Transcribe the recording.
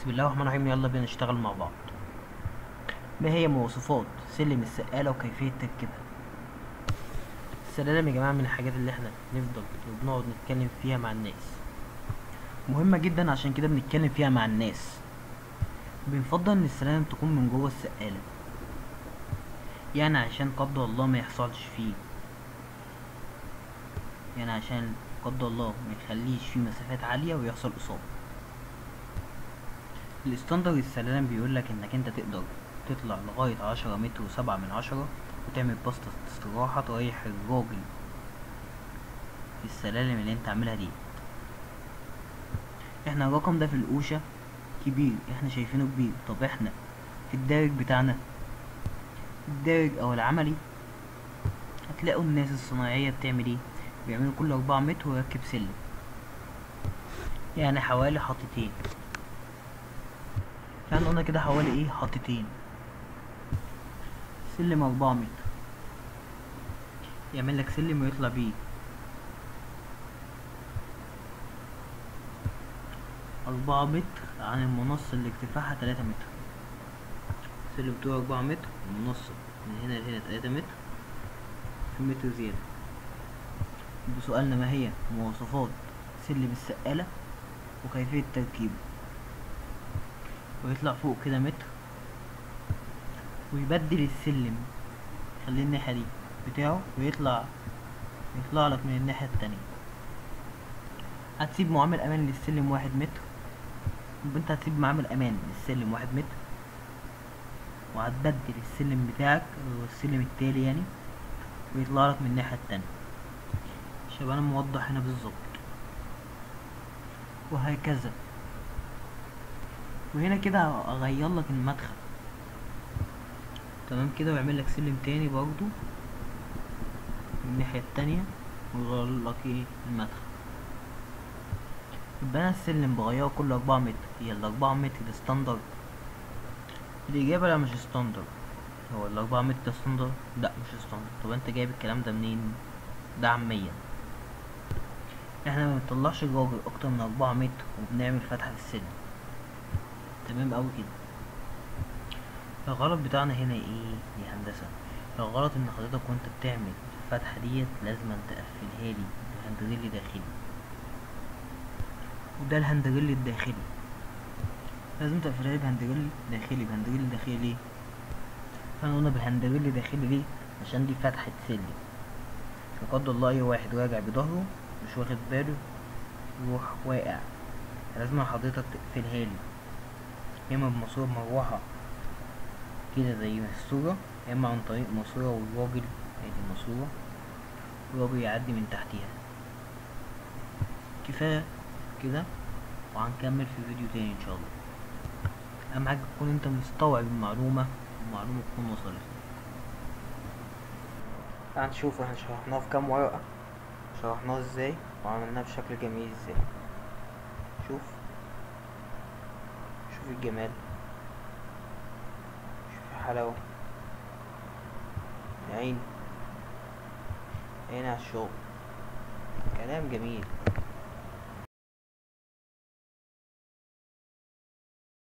بسم الله الرحمن الرحيم، يلا بينا نشتغل مع بعض. ما هي مواصفات سلم السقالة وكيفية تركيبها؟ السلالم يا جماعة من الحاجات اللي احنا نفضل وبنقعد نتكلم فيها مع الناس، مهمة جدا، عشان كده بنتكلم فيها مع الناس. بنفضل ان السلالم تكون من جوه السقالة، يعني عشان قدر الله ما يحصلش فيه، يعني عشان قدر الله ما يخليش فيه مسافات عالية ويحصل إصابة. الاستاندر السلالم بيقولك انك انت تقدر تطلع لغاية 10 متر و7 من 10 وتعمل بسطة استراحة تريح الراجل في السلالم اللي انت عاملها دي. احنا الرقم ده في القوشة كبير، احنا شايفينه كبير. طب احنا في الدارج بتاعنا، الدارج او العملي، هتلاقوا الناس الصناعية بتعمل ايه؟ بيعملوا كل 4 متر ويركب سلم، يعني حوالي حطتين. يعني قلنا كده حوالي ايه؟ حطتين سلم 4 متر، يعمل لك سلم ويطلع بيه 4 متر عن المنصة اللي ارتفاعها 3 متر. سلم طوله 4 متر، المنصة من هنا لهنا 3 متر، في متر زيادة. بسؤالنا ما هي مواصفات سلم السقالة وكيفية تركيبه؟ ويطلع فوق كده متر، ويبدل السلم، يخليه الناحية دي بتاعه، ويطلع لك من الناحية التانية. هتسيب معامل امان للسلم 1 متر، يبقى انت هتسيب معامل امان للسلم 1 متر، وهتبدل السلم بتاعك والسلم التالي يعني، ويطلع لك من الناحية التانية، شبه انا موضح هنا بالظبط، وهكذا. وهنا كده اغير لك المدخل تمام كده، ويعمل لك سلم تاني برضو من الناحية التانية، ويغير لك ايه؟ المدخل. يبقى انا السلم بغيره كل 4 متر، هي ال4 متر ده ستاندرد؟ الإجابة لا، مش ستاندرد. هو ال4 متر ده ستاندرد؟ لا مش ستاندرد. طب انت جايب الكلام ده منين؟ ده عاميا. احنا ما بنطلعش الراجل اكتر من 4 متر وبنعمل فتحة في السلم، تمام اوي كده. الغلط بتاعنا هنا ايه يا هندسة؟ الغلط ان حضرتك وانت بتعمل الفتحة ديت لازم تقفلها لي بهندريل داخلي، وده الهندريل الداخلي، لازم تقفلها لي بهندريل داخلي. بهندريل داخلي ليه؟ احنا قلنا بهندريل داخلي ليه؟ عشان دي فتحة سلم، لا قدر الله اي واحد راجع بظهره مش واخد باله يروح واقع، لازم حضرتك تقفلها لي، يا اما بماسورة مروحة كده زي الصورة، يا اما عن طريق ماسورة والراجل، ادي الماسورة، والراجل يعدي من تحتيها. كفاية كده، وهنكمل في فيديو تاني ان شاء الله. اهم حاجة تكون انت مستوعب المعلومة، والمعلومة تكون وصلت. هنشوف احنا شرحناها في كام ورقة، شرحناها ازاي، وعملناها بشكل جميل ازاي. شوف الجمال، شوف الحلاوة، يا عيني، عيني على الشغل، كلام جميل.